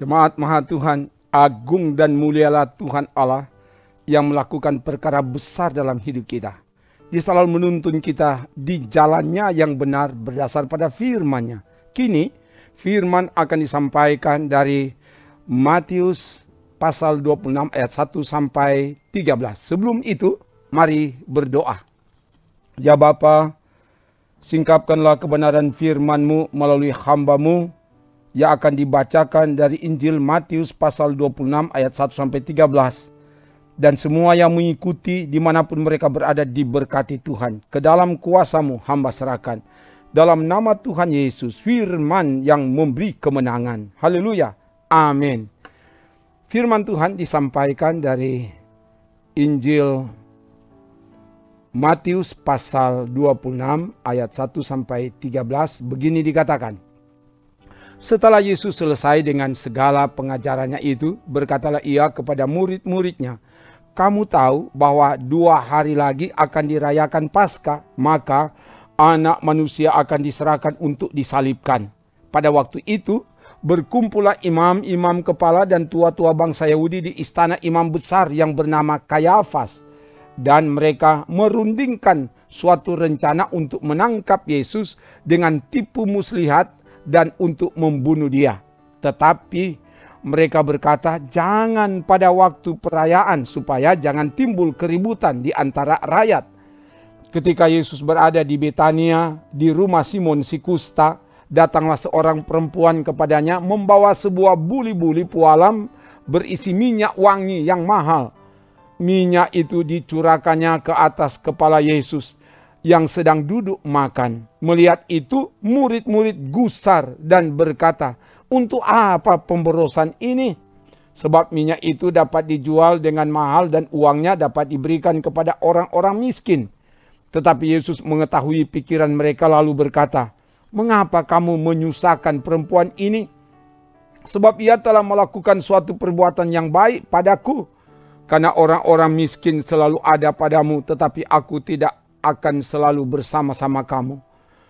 Jemaat Maha Tuhan, agung dan mulialah Tuhan Allah yang melakukan perkara besar dalam hidup kita. Dia selalu menuntun kita di jalannya yang benar berdasar pada firman-Nya. Kini firman akan disampaikan dari Matius pasal 26 ayat 1 sampai 13. Sebelum itu, mari berdoa. Ya Bapa, singkapkanlah kebenaran firman-Mu melalui hamba-Mu yang akan dibacakan dari Injil Matius pasal 26 ayat 1 sampai 13. Dan semua yang mengikuti dimanapun mereka berada diberkati Tuhan. Ke dalam kuasa-Mu hamba serahkan. Dalam nama Tuhan Yesus, firman yang memberi kemenangan. Haleluya. Amin. Firman Tuhan disampaikan dari Injil Matius pasal 26 ayat 1 sampai 13. Begini dikatakan. Setelah Yesus selesai dengan segala pengajarannya itu, berkatalah ia kepada murid-muridnya, kamu tahu bahwa 2 hari lagi akan dirayakan Paskah, maka Anak Manusia akan diserahkan untuk disalibkan. Pada waktu itu, berkumpullah imam-imam kepala dan tua-tua bangsa Yahudi di istana imam besar yang bernama Kayafas. Dan mereka merundingkan suatu rencana untuk menangkap Yesus dengan tipu muslihat dan untuk membunuh dia. Tetapi mereka berkata, jangan pada waktu perayaan supaya jangan timbul keributan di antara rakyat. Ketika Yesus berada di Betania, di rumah Simon si kusta, datanglah seorang perempuan kepadanya membawa sebuah buli-buli pualam berisi minyak wangi yang mahal. Minyak itu dicurahkannya ke atas kepala Yesus yang sedang duduk makan. Melihat itu, murid-murid gusar dan berkata, untuk apa pemborosan ini? Sebab minyak itu dapat dijual dengan mahal dan uangnya dapat diberikan kepada orang-orang miskin. Tetapi Yesus mengetahui pikiran mereka lalu berkata, mengapa kamu menyusahkan perempuan ini? Sebab ia telah melakukan suatu perbuatan yang baik padaku. Karena orang-orang miskin selalu ada padamu, tetapi aku tidak akan selalu bersama-sama kamu.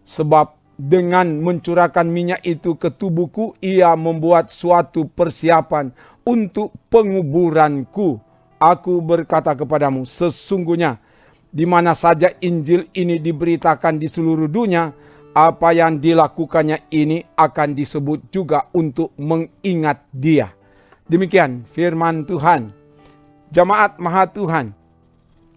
Sebab dengan mencurahkan minyak itu ke tubuhku, ia membuat suatu persiapan untuk penguburanku. Aku berkata kepadamu, sesungguhnya di mana saja Injil ini diberitakan di seluruh dunia, apa yang dilakukannya ini akan disebut juga untuk mengingat dia. Demikian firman Tuhan. Jemaat Maha Tuhan,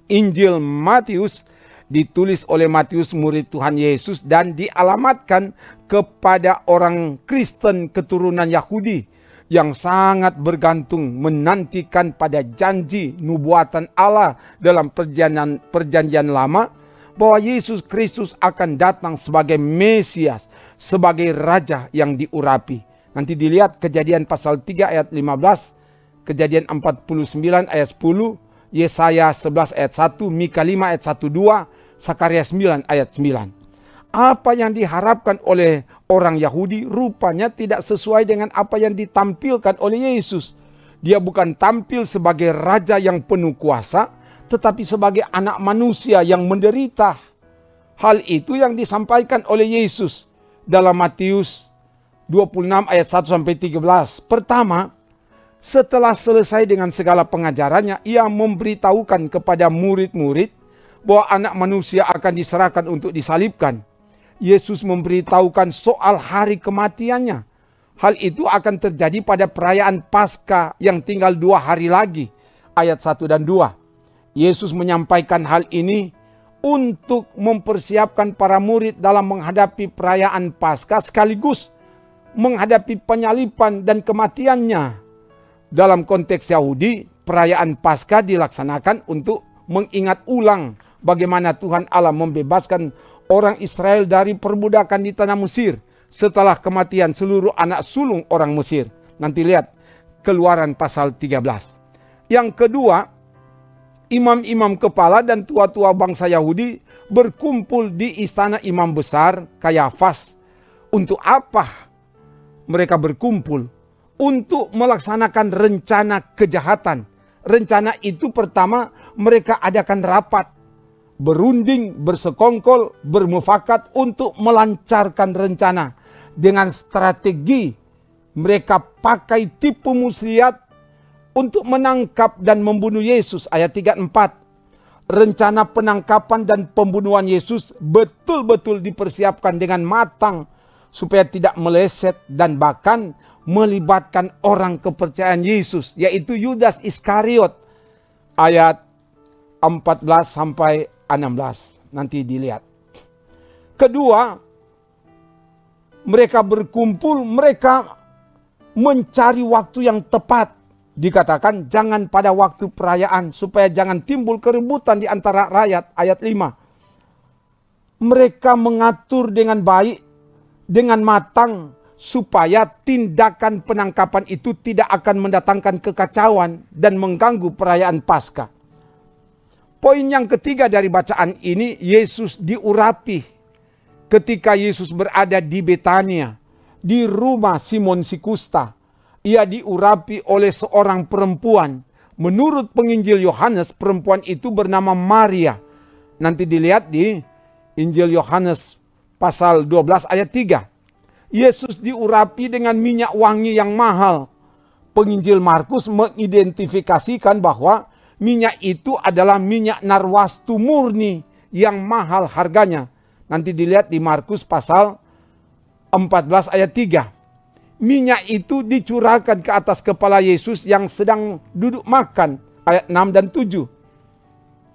Injil Matius ditulis oleh Matius murid Tuhan Yesus dan dialamatkan kepada orang Kristen keturunan Yahudi yang sangat bergantung menantikan pada janji nubuatan Allah dalam perjanjian lama bahwa Yesus Kristus akan datang sebagai Mesias, sebagai Raja yang diurapi. Nanti dilihat Kejadian pasal 3 ayat 15, Kejadian 49 ayat 10, Yesaya 11 ayat 1, Mika 5 ayat 1-2, Sakaria 9 ayat 9. Apa yang diharapkan oleh orang Yahudi rupanya tidak sesuai dengan apa yang ditampilkan oleh Yesus. Dia bukan tampil sebagai raja yang penuh kuasa, tetapi sebagai anak manusia yang menderita. Hal itu yang disampaikan oleh Yesus dalam Matius 26 ayat 1-13. Pertama, setelah selesai dengan segala pengajarannya, ia memberitahukan kepada murid-murid bahwa anak manusia akan diserahkan untuk disalibkan. Yesus memberitahukan soal hari kematiannya. Hal itu akan terjadi pada perayaan Paskah yang tinggal 2 hari lagi. Ayat 1 dan 2. Yesus menyampaikan hal ini untuk mempersiapkan para murid dalam menghadapi perayaan Paskah sekaligus menghadapi penyaliban dan kematiannya. Dalam konteks Yahudi, perayaan Paskah dilaksanakan untuk mengingat ulang bagaimana Tuhan Allah membebaskan orang Israel dari perbudakan di tanah Mesir setelah kematian seluruh anak sulung orang Mesir. Nanti lihat Keluaran pasal 13. Yang kedua, imam-imam kepala dan tua-tua bangsa Yahudi berkumpul di istana imam besar Kayafas. Untuk apa mereka berkumpul? Untuk melaksanakan rencana kejahatan. Rencana itu pertama mereka adakan rapat, berunding, bersekongkol, bermufakat untuk melancarkan rencana dengan strategi mereka pakai tipu muslihat untuk menangkap dan membunuh Yesus. Ayat 34. Rencana penangkapan dan pembunuhan Yesus betul-betul dipersiapkan dengan matang supaya tidak meleset dan bahkan melibatkan orang kepercayaan Yesus, yaitu Yudas Iskariot. Ayat 14 sampai 16. Nanti dilihat. Kedua, mereka berkumpul, mereka mencari waktu yang tepat. Dikatakan jangan pada waktu perayaan supaya jangan timbul keributan di antara rakyat. Ayat 5. Mereka mengatur dengan baik, dengan matang, supaya tindakan penangkapan itu tidak akan mendatangkan kekacauan dan mengganggu perayaan Paskah. Poin yang ketiga dari bacaan ini, Yesus diurapi. Ketika Yesus berada di Betania, di rumah Simon si Kusta, ia diurapi oleh seorang perempuan. Menurut penginjil Yohanes, perempuan itu bernama Maria. Nanti dilihat di Injil Yohanes pasal 12 ayat 3. Yesus diurapi dengan minyak wangi yang mahal. Penginjil Markus mengidentifikasikan bahwa minyak itu adalah minyak narwastu murni yang mahal harganya. Nanti dilihat di Markus pasal 14 ayat 3. Minyak itu dicurahkan ke atas kepala Yesus yang sedang duduk makan. Ayat 6 dan 7.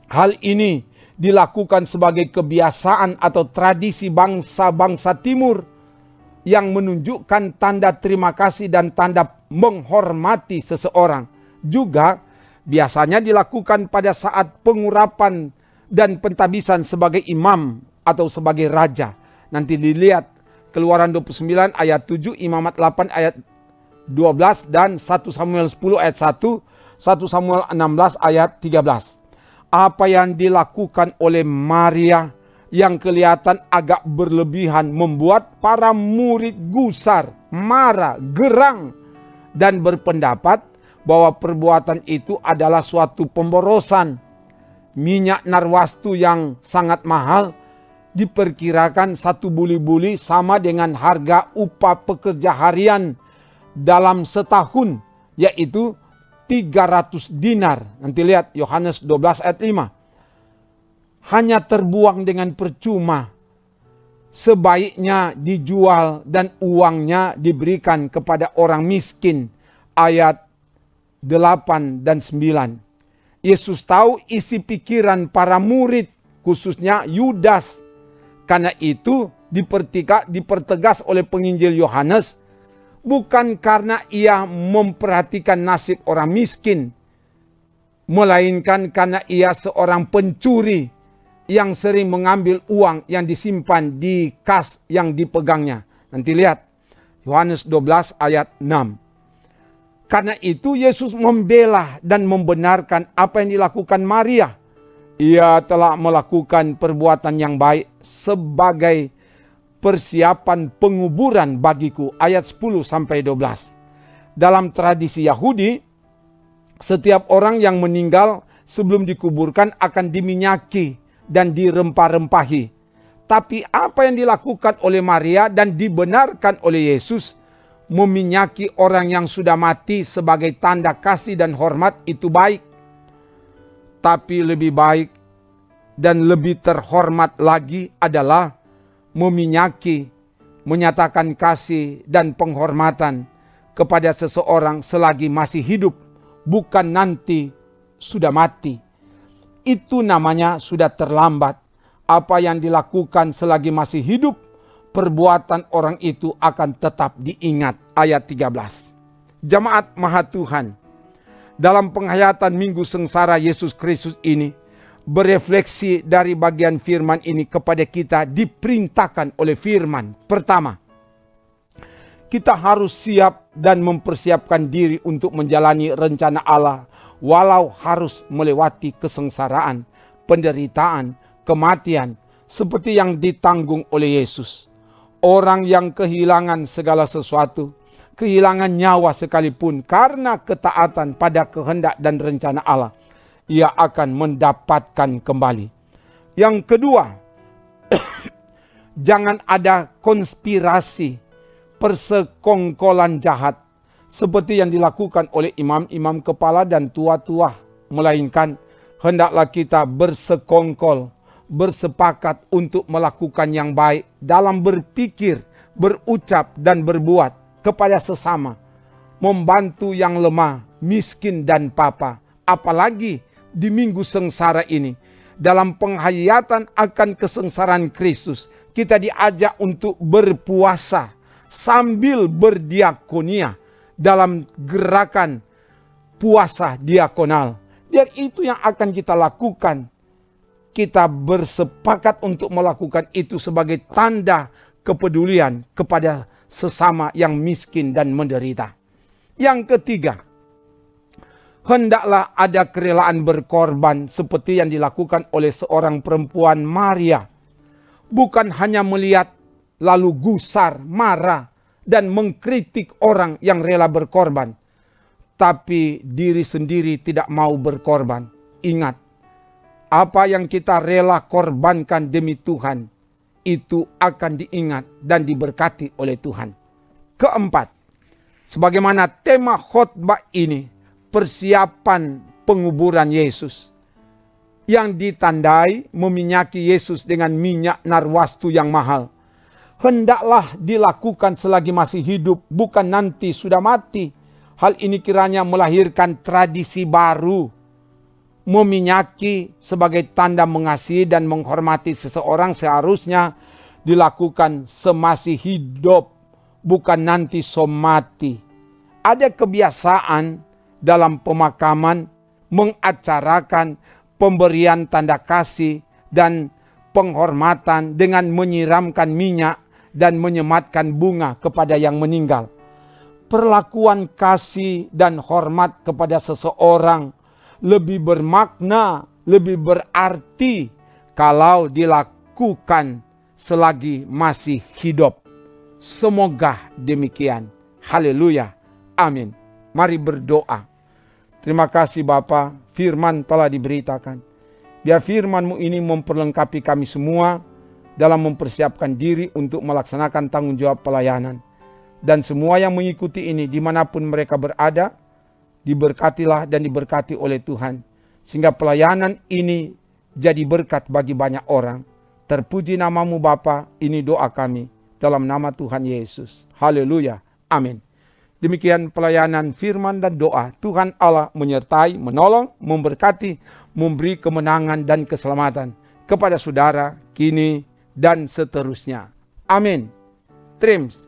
Hal ini dilakukan sebagai kebiasaan atau tradisi bangsa-bangsa timur yang menunjukkan tanda terima kasih dan tanda menghormati seseorang. Juga biasanya dilakukan pada saat pengurapan dan pentabisan sebagai imam atau sebagai raja. Nanti dilihat Keluaran 29 ayat 7, Imamat 8 ayat 12, dan 1 Samuel 10 ayat 1, 1 Samuel 16 ayat 13. Apa yang dilakukan oleh Maria yang kelihatan agak berlebihan membuat para murid gusar, marah, gerang, dan berpendapat bahwa perbuatan itu adalah suatu pemborosan. Minyak narwastu yang sangat mahal diperkirakan satu buli-buli sama dengan harga upah pekerja harian dalam setahun, yaitu 300 dinar. Nanti lihat Yohanes 12 ayat 5. Hanya terbuang dengan percuma. Sebaiknya dijual dan uangnya diberikan kepada orang miskin. Ayat 8 dan 9. Yesus tahu isi pikiran para murid, khususnya Yudas. Karena itu dipertegas oleh penginjil Yohanes, bukan karena ia memperhatikan nasib orang miskin, melainkan karena ia seorang pencuri yang sering mengambil uang yang disimpan di kas yang dipegangnya. Nanti lihat Yohanes 12 ayat 6. Karena itu Yesus membela dan membenarkan apa yang dilakukan Maria. Ia telah melakukan perbuatan yang baik sebagai persiapan penguburan bagiku. Ayat 10 sampai 12. Dalam tradisi Yahudi, setiap orang yang meninggal sebelum dikuburkan akan diminyaki dan dirempah-rempahi. Tapi apa yang dilakukan oleh Maria dan dibenarkan oleh Yesus, meminyaki orang yang sudah mati sebagai tanda kasih dan hormat, itu baik. Tapi lebih baik dan lebih terhormat lagi adalah meminyaki, menyatakan kasih dan penghormatan kepada seseorang selagi masih hidup, bukan nanti sudah mati. Itu namanya sudah terlambat. Apa yang dilakukan selagi masih hidup, perbuatan orang itu akan tetap diingat. Ayat 13. Jemaat Maha Tuhan, dalam penghayatan Minggu Sengsara Yesus Kristus ini, berefleksi dari bagian firman ini kepada kita diperintahkan oleh firman. Pertama, kita harus siap dan mempersiapkan diri untuk menjalani rencana Allah, walau harus melewati kesengsaraan, penderitaan, kematian, seperti yang ditanggung oleh Yesus. Orang yang kehilangan segala sesuatu, kehilangan nyawa sekalipun karena ketaatan pada kehendak dan rencana Allah, ia akan mendapatkan kembali. Yang kedua, jangan ada konspirasi, persekongkolan jahat seperti yang dilakukan oleh imam-imam kepala dan tua-tua, melainkan hendaklah kita bersekongkol, bersepakat untuk melakukan yang baik dalam berpikir, berucap dan berbuat kepada sesama, membantu yang lemah, miskin dan papa, apalagi di minggu sengsara ini. Dalam penghayatan akan kesengsaraan Kristus, kita diajak untuk berpuasa sambil berdiakonia dalam gerakan puasa diakonal. Dan itu yang akan kita lakukan. Kita bersepakat untuk melakukan itu sebagai tanda kepedulian kepada sesama yang miskin dan menderita. Yang ketiga, hendaklah ada kerelaan berkorban seperti yang dilakukan oleh seorang perempuan Maria. Bukan hanya melihat lalu gusar, marah, dan mengkritik orang yang rela berkorban. Tapi diri sendiri tidak mau berkorban. Ingat, apa yang kita rela korbankan demi Tuhan, itu akan diingat dan diberkati oleh Tuhan. Keempat, sebagaimana tema khotbah ini, persiapan penguburan Yesus yang ditandai meminyaki Yesus dengan minyak narwastu yang mahal. Hendaklah dilakukan selagi masih hidup, bukan nanti sudah mati. Hal ini kiranya melahirkan tradisi baru. Meminyaki sebagai tanda mengasihi dan menghormati seseorang seharusnya dilakukan semasih hidup, bukan nanti somati. Ada kebiasaan dalam pemakaman mengacarakan pemberian tanda kasih dan penghormatan dengan menyiramkan minyak dan menyematkan bunga kepada yang meninggal. Perlakuan kasih dan hormat kepada seseorang lebih bermakna, lebih berarti kalau dilakukan selagi masih hidup. Semoga demikian. Haleluya. Amin. Mari berdoa. Terima kasih Bapa, firman telah diberitakan. Biar firman-Mu ini memperlengkapi kami semua dalam mempersiapkan diri untuk melaksanakan tanggung jawab pelayanan. Dan semua yang mengikuti ini dimanapun mereka berada, diberkatilah dan diberkati oleh Tuhan. Sehingga pelayanan ini jadi berkat bagi banyak orang. Terpuji nama-Mu Bapa, ini doa kami. Dalam nama Tuhan Yesus. Haleluya. Amin. Demikian pelayanan firman dan doa. Tuhan Allah menyertai, menolong, memberkati, memberi kemenangan dan keselamatan kepada saudara kini dan seterusnya. Amin. Trims.